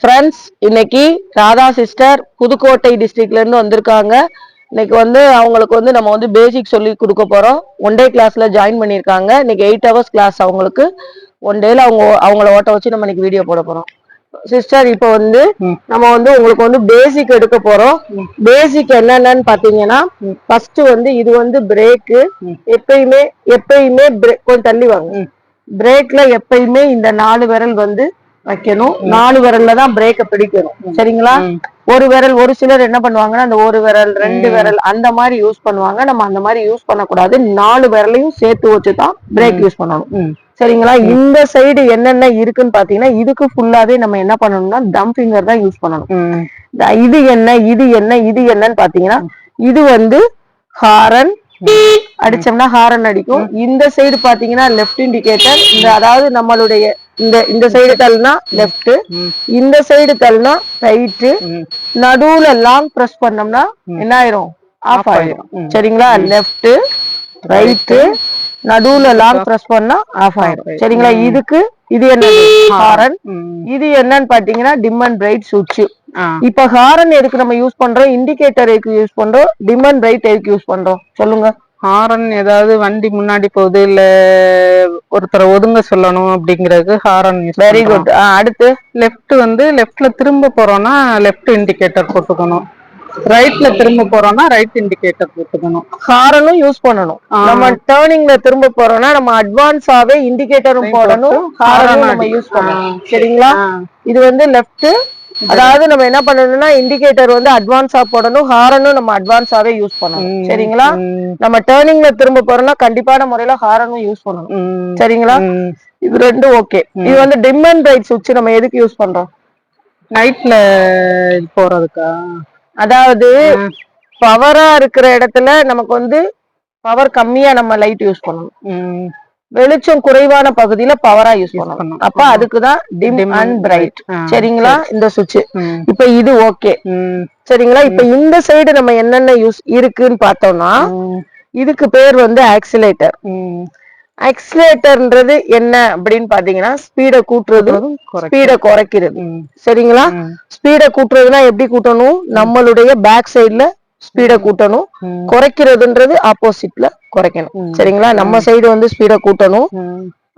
Friends, இன்னைக்கு Radha sister Pudukkottai டிஸ்ட்ரிக்ட்ல இருந்து வந்திருக்காங்க. இன்னைக்கு அவங்களுக்கு நம்ம பேசிக் சொல்லி கொடுக்க போறோம். ஒன் டே கிளாஸ்ல ஜாயின் பண்ணிருக்காங்க. இன்னைக்கு 8 hours கிளாஸ் அவங்களுக்கு. ஒன் டேல அவங்கள ஓட்ட வச்சு நம்ம இன்னைக்கு வீடியோ போட போறோம். சிஸ்டர், இப்போ நம்ம உங்களுக்கு பேசிக் எடுக்க போறோம். பேசிக் என்னென்னு பாத்தீங்கன்னா, ஃபர்ஸ்ட் இது பிரேக். எப்பயுமே கொஞ்சம் தள்ளி வாங்க. பிரேக்ல எப்பயுமே இந்த 4 விரல் வைக்கணும். 4 விரல்ல தான் பிரேக்க பிடிக்கணும். சரிங்களா? ஒரு விரல், ஒரு சிலர் என்ன பண்ணுவாங்கன்னா அந்த ஒரு விரல் 2 விரல் அந்த மாதிரி யூஸ் பண்ணுவாங்க. நம்ம அந்த மாதிரி யூஸ் பண்ணக்கூடாது. 4 விரலையும் சேர்த்து வச்சுதான் பிரேக் யூஸ் பண்ணணும். சரிங்களா? இந்த சைடு என்னென்ன இருக்குன்னு பாத்தீங்கன்னா, இதுக்கு ஃபுல்லாவே நம்ம என்ன பண்ணணும்னா தம் ஃபிங்கர் தான் யூஸ் பண்ணணும். இது என்ன இது என்ன இது என்னன்னு பாத்தீங்கன்னா, இது ஹாரன் அடிச்சோம்னா ஹாரன் அடிக்கும். இந்த சைடு பாத்தீங்கன்னா லெஃப்ட் இண்டிகேட்டர். அதாவது நம்மளுடைய இந்த சைடு தள்ளினா லெஃப்ட், இந்த சைடு தள்ளினா ரைட். நடுவுல லாங் பிரஸ் பண்ணோம்னா என்ன ஆயிரும்? ஆஃப் ஆயிரும். சரிங்களா? லெஃப்ட் ரைட், நடுவுல லாங் பிரஸ் பண்ணா ஆஃப் ஆயிரும். சரிங்களா? இது என்னது? ஹாரன். இது என்னன்னு பாத்தீங்கன்னா டிம் அண்ட் பிரைட் சுவிட்ச். இப்ப ஹாரன் எதுக்கு நம்ம யூஸ் பண்றோம்? இண்டிகேட்டர் எதுக்கு யூஸ் பண்றோம்? டிம் அண்ட் பிரைட் எதுக்கு யூஸ் பண்றோம்? சொல்லுங்க. ஹாரன் ஏதாவது வண்டி முன்னாடி போகுது, இல்ல ஒருத்தரை ஒதுங்க சொல்லணும் அப்படிங்கறது ஹாரன். Very good. அடுத்து லெஃப்ட் லெஃப்ட்ல திரும்ப போறோம்னா லெஃப்ட் இண்டிகேட்டர் போட்டுக்கணும். ரைட்ல திரும்ப போறோம்னா ரைட் இண்டிகேட்டர் போட்டுக்கணும். ஹாரனும் யூஸ் பண்ணணும். நம்ம டர்னிங்ல திரும்ப போறோம்னா நம்ம அட்வான்ஸாவே இண்டிகேட்டரும் போடணும், ஹாரனும் நம்ம யூஸ் பண்ணணும். சரிங்களா? இது லெஃப்ட். அதாவது நம்ம என்ன பண்ணணும்னா இண்டிகேட்டர் அட்வான்ஸா போடணும், ஹாரனும் நம்ம அட்வான்ஸாவே யூஸ் பண்ணணும். சரிங்களா? நம்ம டர்னிங்ல திரும்ப போறோம்னா கண்டிப்பான முறையில ஹாரனும் யூஸ் பண்ணணும். சரிங்களா? இது ரெண்டும் ஓகே. இது டிம் அண்ட் பிரைட் சுவிட்ச் நம்ம எதுக்கு யூஸ் பண்றோம்? நைட்ல போறதுக்கா? அதாவது பவரா இருக்கிற இடத்துல நமக்கு பவர் கம்மியா நம்ம லைட் யூஸ் பண்ணணும். வெளிச்சம் குறைவான பகுதியில பவரா யூஸ் பண்ணணும். அப்ப அதுக்குதான் டிம் அண்ட் பிரைட். சரிங்களா? இந்த சுவிட்ச். இப்ப இது ஓகே. சரிங்களா? இப்ப இந்த சைடு நம்ம என்னென்ன யூஸ் இருக்குன்னு பார்த்தோம்னா, இதுக்கு பேர் ஆக்சிலேட்டர். ஆக்சிலேட்டர்ன்றது என்ன அப்படின்னு பாத்தீங்கன்னா, ஸ்பீட கூட்டுறது, ஸ்பீட குறைக்கிறது. சரிங்களா? ஸ்பீட கூட்டுறதுன்னா எப்படி கூட்டணும்? நம்மளுடைய பேக் சைடுல ஸ்பீட கூட்டணும். குறைக்கிறதுன்றது ஆப்போசிட்ல குறைக்கணும். சரிங்களா? நம்ம சைடு ஸ்பீட கூட்டணும்,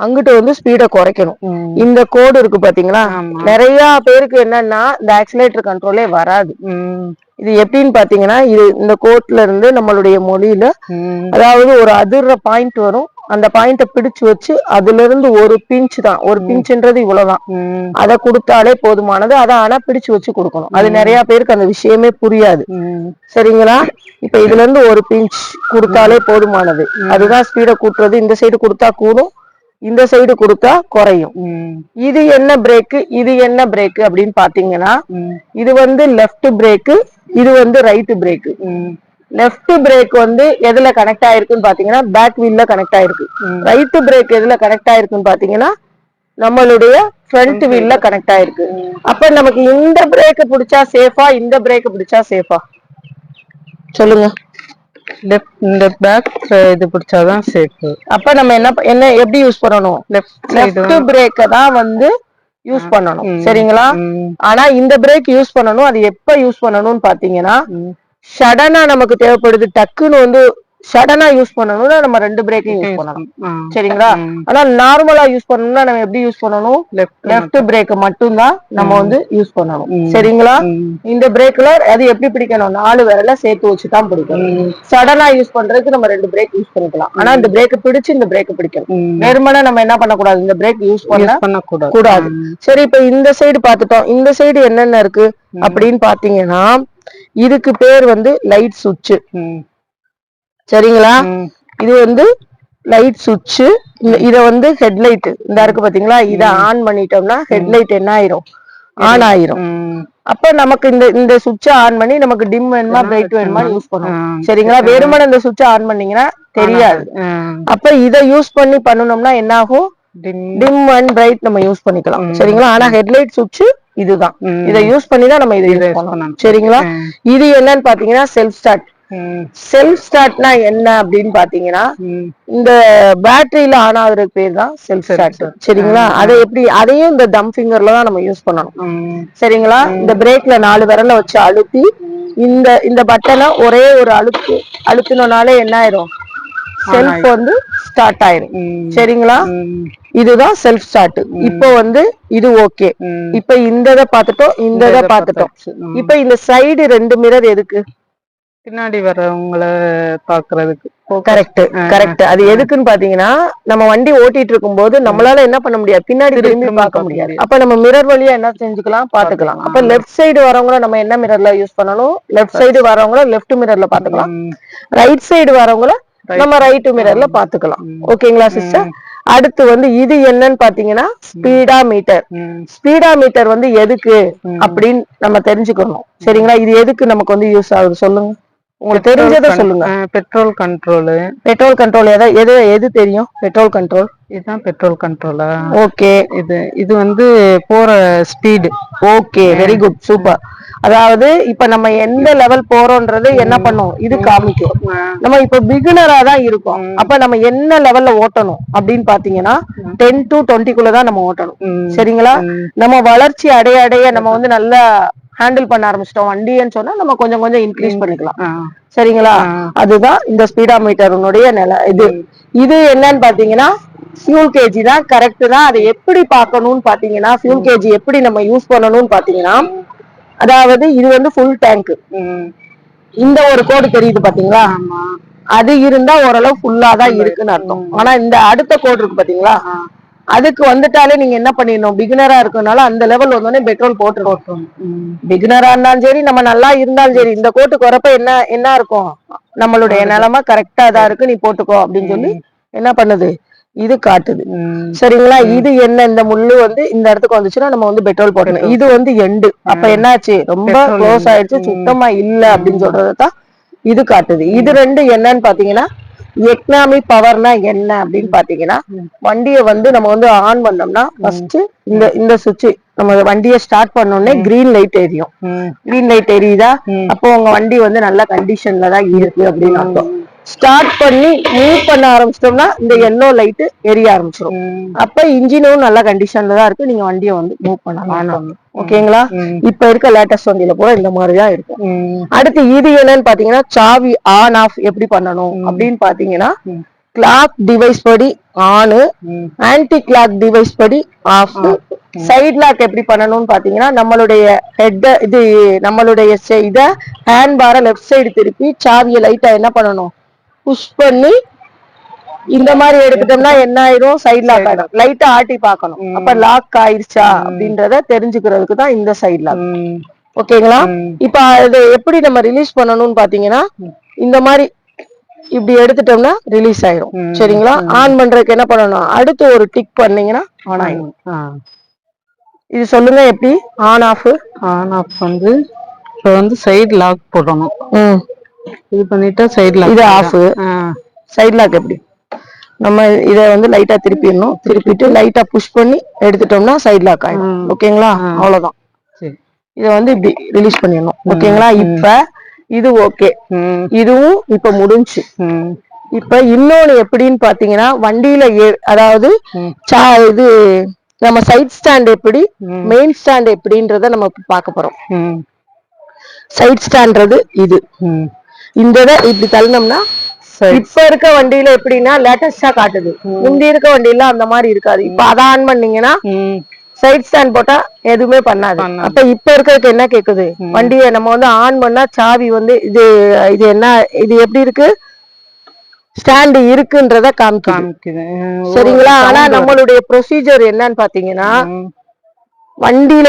அங்கிட்டு ஸ்பீட குறைக்கணும். இந்த கோடு இருக்கு பாத்தீங்களா? நிறைய பேருக்கு என்னன்னா இந்த ஆக்சிலேட்டர் கண்ட்ரோலே வராது. இது எப்படின்னு பாத்தீங்கன்னா, இந்த கோட்ல இருந்து நம்மளுடைய மொழியில அதாவது ஒரு அதிர்ற பாயிண்ட் வரும். அந்த பாயிண்ட பிடிச்சு வச்சு அதுல இருந்து ஒரு பிஞ்ச் தான், ஒரு பிஞ்ச்ன்றது இவ்வளவுதான், அதை கொடுத்தாலே போதுமானது. அதை ஆனா பிடிச்சு வச்சு கொடுக்கணும். அது நிறைய பேருக்கு அந்த விஷயமே புரியாது. சரிங்களா? இப்ப இதுல இருந்து ஒரு பிஞ்ச் கொடுத்தாலே போதுமானது. அதுதான் ஸ்பீட கூட்டுறது. இந்த சைடு கொடுத்தா கூடும், இந்த சைடு கொடுத்தா குறையும். இது என்ன பிரேக், இது என்ன பிரேக் அப்படின்னு பாத்தீங்கன்னா, இது லெஃப்ட் பிரேக், இது ரைட் பிரேக். லெஃப்ட் பிரேக் எதுல கனெக்ட் ஆயிருக்குன்னு பாத்தீங்கன்னா பேக் வீல்ல கனெக்ட் ஆயிருக்கு. ரைட் பிரேக் எதுல கனெக்ட் ஆயிருக்குன்னு பாத்தீங்கன்னா நம்மளுடைய ஃப்ரண்ட் வீல்ல கனெக்ட் ஆயிருக்கு. அப்ப நமக்கு இந்த பிரேக் பிடிச்சா சேஃபா, இந்த பிரேக் பிடிச்சா சேஃபா? சொல்லுங்க. இந்த பேக் இது பிடிச்சாதான் சேஃப். அப்ப நம்ம என்ன எப்படி யூஸ் பண்ணணும்? லெஃப்ட் பிரேக்க தான் யூஸ் பண்ணணும். சரிங்களா? ஆனா இந்த பிரேக் யூஸ் பண்ணணும். அது எப்ப யூஸ் பண்ணணும்னு பாத்தீங்கன்னா, சடனா நமக்கு தேவைப்படுது, டக்குன்னு சடனா யூஸ் பண்ணணும்னா நம்ம 2 பிரேக்கையும் யூஸ் பண்ணணும். சரிங்களா? ஆனா நார்மலா யூஸ் பண்ணணும்னா நம்ம எப்படி யூஸ் பண்ணணும்? லெஃப்ட் பிரேக் மட்டும் தான் நம்ம யூஸ் பண்ணணும். சரிங்களா? இந்த பிரேக்ல அது எப்படி பிடிக்கணும்? 4 விரல சேர்த்து வச்சுதான் பிடிக்கணும். சடனா யூஸ் பண்றதுக்கு நம்ம 2 பிரேக் யூஸ் பண்ணிக்கலாம். ஆனா இந்த பிரேக் பிடிச்சு இந்த பிரேக் பிடிக்கணும். வெறுமனே நம்ம என்ன பண்ணக்கூடாது? இந்த பிரேக் யூஸ் பண்ண கூடாது. சரி, இப்ப இந்த சைடு பாத்துட்டோம். இந்த சைடு என்னென்ன இருக்கு அப்படின்னு பாத்தீங்கன்னா, இதுக்கு பேர் லைட் சுவிட்ச். சரிங்களா? இது லைட் சுவிட்ச். இத ஹெட்லைட் இந்த இருக்கு பாத்தீங்களா? இத ஆன் பண்ணிட்டோம்னா ஹெட்லைட் என்ன ஆயிரும்? ஆன் ஆயிரும். அப்ப நமக்கு இந்த சுவிட்ச ஆன் பண்ணி நமக்கு டிம் வேணுமா பிரைட் வேணுமா யூஸ் பண்ணுவோம். சரிங்களா? வெறுமனே இந்த சுவிட்ச ஆன் பண்ணீங்கன்னா தெரியாது. அப்ப இத யூஸ் பண்ணி பண்ணணும்னா என்ன ஆகும்? டிம் அண்ட் பிரைட் நம்ம யூஸ் பண்ணிக்கலாம். சரிங்களா? ஆனா ஹெட்லைட் சுவிட்ச் இதுதான். இத யூஸ் பண்ணி தான் நம்ம இதை யூஸ் பண்ணணும். சரிங்களா? இது என்னன்னு பாத்தீங்கன்னா செல்ஃப் ஸ்டார்ட். செல்ஃப் ஸ்டார்ட்னா என்ன அப்படின்னு பாத்தீங்கன்னா இந்த பேட்டரியில ஆன் ஆகுறதுக்கு பேர் தான் செல்ஃப் ஸ்டார்ட். சரிங்களா? அதை எப்படி, அதையும் இந்த தம் ஃபிங்கர்ல தான் நம்ம யூஸ் பண்ணணும். சரிங்களா? இந்த பிரேக்ல 4 விரல வச்சு அழுத்தி இந்த இந்த பட்டனை ஒரே ஒரு அழுத்தினாலே என்ன ஆயிரும், செல்ஃப் வந்து ஸ்டார்ட் ஆயிரும். சரிங்களா? இதுதான் செல்ஃப் ஸ்டார்ட். இப்போ வந்து இது ஓகே. இப்ப இந்த இதை பார்த்துட்டோம், இந்த இதை பார்த்துட்டோம். இப்ப இந்த சைடு 2 மிரர் எதுக்கு? பின்னாடி வர்றவங்கள பாக்குறதுக்கு. Correct correct. அது எதுக்குன்னு பாத்தீங்கன்னா, நம்ம வண்டி ஓட்டிட்டு இருக்கும் போது நம்மளால என்ன பண்ண முடியாது, பின்னாடி திரும்பி பார்க்க முடியாது. அப்ப நம்ம மிரர் வழியா என்ன செஞ்சுக்கலாம், பாத்துக்கலாம். அப்ப லெஃப்ட் சைடு வரவங்கள நம்ம என்ன மிரர்ல யூஸ் பண்ணணும், லெஃப்ட் சைடு வரவங்கள லெஃப்ட் மிரர்ல பாத்துக்கலாம், ரைட் சைடு வரவங்கள நம்ம ரைட் மிரர்ல பாத்துக்கலாம். ஓகேங்களா சிஸ்டர்? அடுத்து வந்து இது என்னன்னு பாத்தீங்கன்னா ஸ்பீடா மீட்டர். ஸ்பீடா மீட்டர் வந்து எதுக்கு அப்படின்னு நம்ம தெரிஞ்சுக்கணும். சரிங்களா? இது எதுக்கு நமக்கு வந்து யூஸ் ஆகுது சொல்லுங்க, உங்களுக்கு தெரிஞ்சதை சொல்லுங்க. Petrol control. பெட்ரோல் கண்ட்ரோல் எது தெரியும்? பெட்ரோல் கண்ட்ரோல் இதுதான் பெட்ரோல் கண்ட்ரோலா? ஓகே. இது வந்து போற speed. Okay, very good, super. அதாவது இப்ப நம்ம எந்த லெவல் போறோம்ன்றது என்ன பண்ணும், இது காமிக்கும். நம்ம இப்ப பிகினரா தான் இருக்கோம். அப்ப நம்ம என்ன லெவல்ல ஓட்டணும் அப்படின்னு பாத்தீங்கன்னா 10 to 20 தான் நம்ம ஓட்டணும். சரிங்களா? நம்ம வளர்ச்சி அடைய அடைய நம்ம வந்து நல்லா ஹேண்டில் பண்ண ஆரம்பிச்சிட்டோம் வண்டின்னு சொன்னா நம்ம கொஞ்சம் கொஞ்சம் இன்க்ரீஸ் பண்ணிக்கலாம். சரிங்களா? அதுதான் இந்த ஸ்பீடா மீட்டருடைய நிலை. இது என்னன்னு பாத்தீங்கன்னா ஃபியூல் கேஜி தான். கரெக்ட் தான். அதை எப்படி பார்க்கணும்னு பாத்தீங்கன்னா, ஃபியூல் கேஜி எப்படி நம்ம யூஸ் பண்ணணும்னு பாத்தீங்கன்னா, அதாவது இது வந்து ஃபுல் டேங்க். இந்த ஒரு கோடு தெரியுது பாத்தீங்களா, அது இருந்தா ஓரளவு ஃபுல்லா தான் இருக்குன்னு அர்த்தம். ஆனா இந்த அடுத்த கோடு இருக்கு பாத்தீங்களா, அதுக்கு வந்துட்டாலே நீங்க என்ன பண்ணிடணும், பிகினரா இருக்கனால அந்த லெவல் வந்தோடனே பெட்ரோல் போட்டுருக்கோம். பிகினரா இருந்தாலும் சரி, நம்ம நல்லா இருந்தாலும் சரி, இந்த கோட்டுக்கு வரப்ப என்ன இருக்கும், நம்மளுடைய நிலைமை கரெக்டா தான் இருக்கு, நீ போட்டுக்கோ அப்படின்னு சொல்லி என்ன பண்ணுது, இது காட்டுது. சரிங்களா? இது என்ன, இந்த முள்ளு வந்து இந்த இடத்துக்கு வந்துச்சுன்னா நம்ம வந்து பெட்ரோல் போடணும். இது வந்து எண்டு. அப்ப என்னாச்சு, ரொம்ப க்ளோஸ் ஆயிடுச்சு, சுத்தமா இல்ல அப்படின்னு சொல்றதான் இது காட்டுது. இது ரெண்டு என்னன்னு பாத்தீங்கன்னா எக்கனாமி பவர்னா என்ன அப்படின்னு பாத்தீங்கன்னா, வண்டியை வந்து நம்ம வந்து ஆன் பண்ணோம்னா ஃபர்ஸ்ட் இந்த சுவிட்ச் நம்ம வண்டியை ஸ்டார்ட் பண்ணோடனே கிரீன் லைட் எரியும். கிரீன் லைட் எரியுதா, அப்போ உங்க வண்டி வந்து நல்ல கண்டிஷன்ல தான் இருக்கு அப்படின்னு அர்த்தம். ஸ்டார்ட் பண்ணி மூவ் பண்ண ஆரம்பிச்சிட்டோம்னா இந்த எல்லோ லைட் எரிய ஆரம்பிச்சிடும். அப்ப இன்ஜினும் நல்ல கண்டிஷன்ல தான் இருக்கு, நீங்க வண்டியை வந்து மூவ் பண்ணலாம். ஓகேங்களா? இப்ப இருக்க லேட்டஸ்ட் வண்டியில கூட இந்த மாதிரிதான் இருக்கும். அடுத்து இது என்னன்னு பாத்தீங்கன்னா சாவி ஆன் ஆஃப் எப்படி பண்ணணும் அப்படின்னு பாத்தீங்கன்னா, கிளாக் டிவைஸ் படி ஆனு, ஆன்டி கிளாக் டிவைஸ் படி ஆஃப். சைட் லாக் எப்படி பண்ணணும்னு பாத்தீங்கன்னா, நம்மளுடைய ஹெட் இது நம்மளுடைய இத ஹேண்ட் பார லெஃப்ட் சைடு திருப்பி சாவியை லைட்டா என்ன பண்ணணும், புஷ் பண்ணி இந்த மாதிரி எடுத்துட்டோம்னா என்ன ஆயிரும், சைட் லாக் ஆயிடும். லைட்டா ஆட்டி பார்க்கணும், அப்ப லாக் ஆயிருச்சா அப்படின்றத தெரிஞ்சுக்கிறதுக்கு தான் இந்த சைட் லாக். ஓகேங்களா? இப்ப அதை எப்படி நம்ம ரிலீஸ் பண்ணணும்னு பாத்தீங்கன்னா, இந்த மாதிரி இப்படி எடுத்துட்டோம்னா ரிலீஸ் ஆயிரும். சரிங்களா? ஆன் பண்றதுக்கு என்ன பண்ணணும், அடுத்து ஒரு டிக் பண்ணீங்கன்னா ஆன் ஆயிடும். இது சொல்லுங்க எப்படி ஆன் ஆஃப். ஆன் ஆஃப் வந்து இப்ப வந்து சைடு லாக் போடணும். இது பண்ணிட்டா சைடு லாக். இது ஆஃப். சைடு லாக் எப்படி, நம்ம இத வந்து லைட்டா திருப்பிடணும். திருப்பிட்டு லைட்டா புஷ் பண்ணி எடுத்துட்டோம்னா சைடு லாக் ஆயிடும். ஓகேங்களா? அவ்வளவுதான். இத வந்து இப்படி ரிலீஸ் பண்ணிடணும். ஓகேங்களா? இப்ப இது ஓகே, இதுவும் இப்ப முடிஞ்சு. இப்ப இன்னொன்னு எப்படின்னு பாத்தீங்கன்னா, வண்டியில அதாவது இது நம்ம சைட் ஸ்டாண்ட் எப்படி, மெயின் ஸ்டாண்ட் எப்படின்றத நம்ம பார்க்க போறோம். சைட் ஸ்டாண்ட்றது இது. இந்த இப்படி தள்ளனோம்னா, இப்ப இருக்க வண்டியில எப்படின்னா லேட்டஸ்டா காட்டுது, முந்தி இருக்க வண்டியில அந்த மாதிரி இருக்காது. இப்ப அதை ஆன் பண்ணீங்கன்னா சைட் ஸ்டாண்ட் போட்டா எதுவுமே பண்ணாது. அப்ப இப்ப இருக்கிறதுக்கு என்ன கேக்குது, வண்டியை நம்ம வந்து ஆன் பண்ணா சாவி வந்து இது என்ன, இது எப்படி இருக்கு, ஸ்டாண்ட் இருக்குன்றத காமிக்குது. சரிங்களா? ஆனா நம்மளுடைய ப்ரொசீஜர் என்னன்னு பாத்தீங்கன்னா, வண்டியில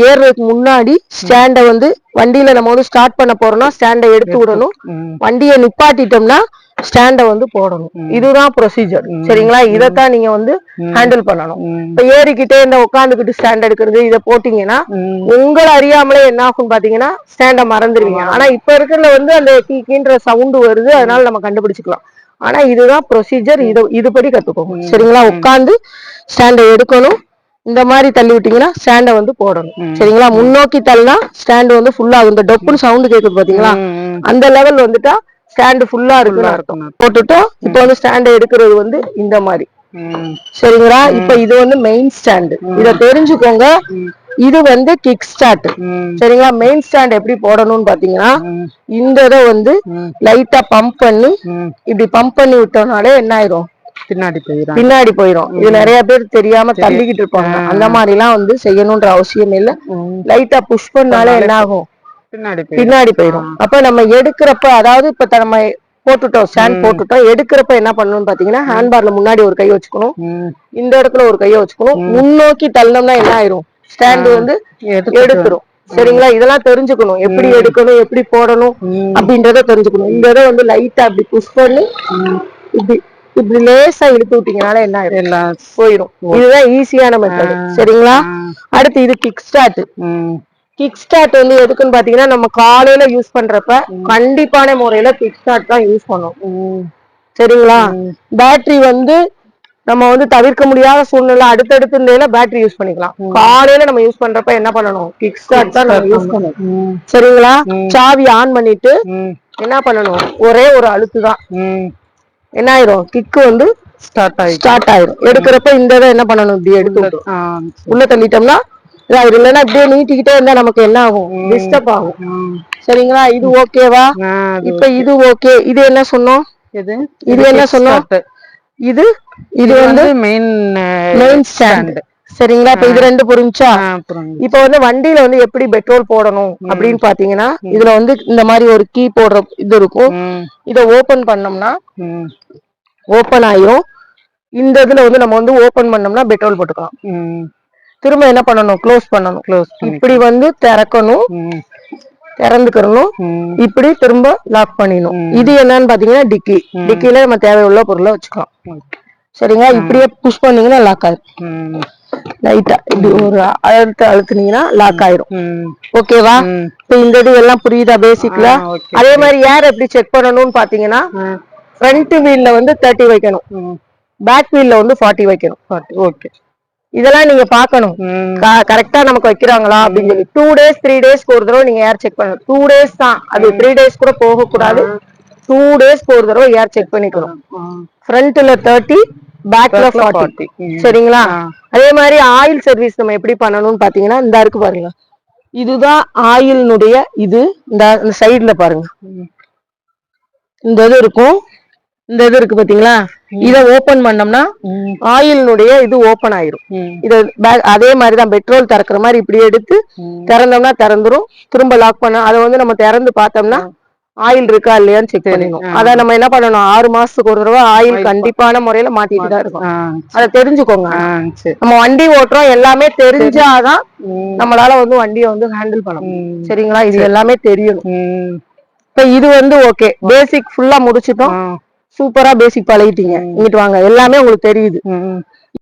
ஏறுறதுக்கு முன்னாடி ஸ்டாண்ட வந்து வண்டியில நம்ம வந்து ஸ்டார்ட் பண்ண போறோம்னா ஸ்டாண்ட எடுத்து விடணும். வண்டியை நிப்பாட்டிட்டோம்னா ஸ்டாண்ட வந்து போடணும். இதுதான் ப்ரொசீஜர். சரிங்களா? இதத்தான் நீங்க வந்து ஹேண்டில் பண்ணணும். இப்ப ஏறிக்கிட்டே இந்த உட்காந்துக்கிட்டு ஸ்டாண்ட் எடுக்கிறது இதை போட்டீங்கன்னா உங்களை அறியாமலே என்ன ஆகும் பாத்தீங்கன்னா ஸ்டாண்ட மறந்துடுவீங்க. ஆனா இப்ப இருக்கிறதுல வந்து அந்த கீன்ற சவுண்ட் வருது, அதனால நம்ம கண்டுபிடிச்சுக்கலாம். ஆனா இதுதான் ப்ரொசீஜர். இதுபடி கத்துக்கோங்க. சரிங்களா? உட்காந்து ஸ்டாண்ட எடுக்கணும், இந்த மாதிரி தள்ளி விட்டீங்கன்னா ஸ்டாண்ட வந்து போடணும். சரிங்களா? முன்னோக்கி தள்ளினா ஸ்டாண்ட் வந்து ஃபுல்லா இந்த டொப்புன்னு சவுண்ட் கேக்குது பாத்தீங்களா, அந்த லெவல் வந்துட்டா ஸ்டாண்ட் ஃபுல்லா இருக்குன்னு அர்த்தம். போட்டுட்டோம். இப்போ வந்து ஸ்டாண்ட் எடுக்கிறது வந்து இந்த மாதிரி. சரிங்களா? இப்ப இது வந்து மெயின் ஸ்டாண்ட். இத தெரிஞ்சுக்கோங்க. இது வந்து கிக் ஸ்டார்ட். சரிங்களா? மெயின் ஸ்டாண்ட் எப்படி போடணும்னு பாத்தீங்கன்னா, இந்த இதை வந்து லைட்டா பம்ப் பண்ணி இப்படி பம்ப் பண்ணி விட்டோம்னாலே என்ன ஆயிரும், பின்னாடி போயிடும். இது நிறைய பேர் தெரியாம தள்ளிக்கிட்டு இருப்பாங்க. அந்த மாதிரி எல்லாம் வந்து செய்யணும்ன்ற அவசியம் இல்ல. லைட்டா புஷ் பண்ணாலே என்ன ஆகும், பின்னாடி போயிடும். அப்ப நம்ம எடுக்கிறப்ப, அதாவது இப்ப நம்ம போட்டுட்டோம், ஸ்டாண்ட் போட்டுட்டோம், எடுக்கிறப்ப என்ன பண்ணணும்னு பாத்தீங்கன்னா, ஹேண்ட்பார்ல முன்னாடி ஒரு கை வச்சுக்கணும், இந்த இடத்துல ஒரு கையை வச்சுக்கணும். முன்னோக்கி தள்ளோம்னா என்ன ஆயிரும், ஸ்டாண்ட் வந்து எடுத்துரும். சரிங்களா? இதெல்லாம் தெரிஞ்சுக்கணும், எப்படி எடுக்கணும், எப்படி போடணும் அப்படின்றத தெரிஞ்சுக்கணும். இந்த இதை வந்து லைட்டா அப்படி புஷ் பண்ணி இப்படி இப்படி லேசா இழுத்து விட்டீங்கனால என்ன ஆயிரும், போயிடும். இதுதான் ஈஸியான மெத்தட். சரிங்களா? அடுத்து இது கிக் ஸ்டார்ட். கிக் ஸ்டார்ட் வந்து எதுக்குன்னு பாத்தீங்கன்னா, நம்ம காலையில யூஸ் பண்றப்ப கண்டிப்பான முறையில கிக் ஸ்டார்ட் தான் யூஸ் பண்ணணும். சரிங்களா? பேட்டரி வந்து நம்ம வந்து தவிர்க்க முடியாத சூழ்நிலை அடுத்தடுத்து நிலையில பேட்டரி யூஸ் பண்ணிக்கலாம். காலையில நம்ம யூஸ் பண்றப்ப என்ன பண்ணணும், கிக் ஸ்டார்ட் தான் நம்ம யூஸ் பண்ணணும். சரிங்களா? சாவி ஆன் பண்ணிட்டு என்ன பண்ணணும், ஒரே ஒரு அழுத்து தான், என்ன ஆயிரும், கிக்கு வந்து ஸ்டார்ட் ஆயிரும். எடுக்கிறப்ப இந்த இதை என்ன பண்ணணும், இப்படி எடுத்து உள்ள தள்ளிட்டோம்னா இதாயிரும். இல்லைன்னா இப்படியே நீட்டிக்கிட்டே இருந்தா நமக்கு என்ன ஆகும், டிஸ்டர்ப் ஆகும். சரிங்களா? இது ஓகேவா? இப்ப இது ஓகே. இது என்ன சொன்னோம், இது என்ன சொன்னோம், இது இது வந்து மெயின் ஸ்டாண்ட். சரிங்களா? இப்ப இது ரெண்டு புரிஞ்சா? இப்ப வந்து வண்டியில வந்து எப்படி பெட்ரோல் போடணும் அப்படின்னு பாத்தீங்கன்னா, இதுல வந்து இந்த மாதிரி ஒரு கீ போடுற இது இருக்கும். இத ஓபன் பண்ணோம்னா ஓபன் ஆயிரும். இந்த இதுல வந்து நம்ம வந்து ஓபன் பண்ணோம்னா பெட்ரோல் போட்டுக்கலாம். திரும்ப என்ன பண்ணணும், க்ளோஸ் பண்ணணும். இப்படி வந்து திறக்கணும், திறந்துக்கணும், இப்படி திரும்ப லாக் பண்ணிடணும். இது என்னன்னு பாத்தீங்கன்னா டிக்கி. டிக்கில நம்ம தேவையுள்ள பொருளை வச்சுக்கலாம். சரிங்களா? இப்படியே புஷ் பண்ணீங்கன்னா லாக் ஆயிரும். லைட்டா இப்படி ஒரு அழுத்துனீங்கன்னா லாக் ஆயிரும். ஓகேவா? இப்ப இந்த இது எல்லாம் புரியுதா பேசிக்ல? அதே மாதிரி ஏர் எப்படி செக் பண்ணணும்னு பாத்தீங்கன்னா, ஃப்ரண்ட் வீல்ல வந்து 30 வைக்கணும், பேக் வீல்ல வந்து 40 வைக்கணும். ஓகே, இதெல்லாம் நீங்க பாக்கணும் கரெக்டா நமக்கு வைக்கிறாங்களா அப்படின்னு சொல்லி. 2 days 3 days ஒரு தடவை நீங்க ஏர் செக் பண்ணணும். 2 days தான், அது 3 days கூட போக கூடாது. 2 days ஒரு தடவை ஏர் செக் பண்ணிக்கணும். ஃப்ரண்ட்ல 30, பேக்ல 40. சரிங்களா? அதே மாதிரி ஆயில் சர்வீஸ் நம்ம எப்படி பண்ணணும்னு பாத்தீங்கன்னா, இந்த இருக்கு பாருங்க, இதுதான் ஆயில்னுடைய இது. இந்த சைடுல பாருங்க, இந்த இது இருக்கும், இந்த இது இருக்கு பாத்தீங்களா, இத ஓபன் பண்ணோம்னா ஆயில்னுடைய இது ஓபன் ஆயிரும். இத அதே மாதிரிதான் பெட்ரோல் திறக்கிற மாதிரி இப்படி எடுத்து திறந்தோம்னா திறந்துரும். திரும்ப லாக் பண்ண அதை வந்து நம்ம திறந்து பார்த்தோம்னா ஆயில் இருக்கா இல்லையான்னு செக் பண்ணிடணும். அத நம்ம என்ன பண்ணணும், 6 மாசத்துக்கு ஒரு தடவை ஆயில் கண்டிப்பான முறையில மாத்திட்டு தான் இருக்கும். அதை தெரிஞ்சுக்கோங்க. நம்ம வண்டி ஓட்டுறோம், எல்லாமே தெரிஞ்சாதான் நம்மளால வந்து வண்டியை வந்து ஹேண்டில் பண்ண முடியும். சரிங்களா? இது எல்லாமே தெரியணும். இப்ப இது வந்து ஓகே, பேசிக் ஃபுல்லா முடிச்சிட்டோம். சூப்பரா பேசிக் பழகிட்டீங்க. இங்கிட்டு வாங்க, எல்லாமே உங்களுக்கு தெரியுது.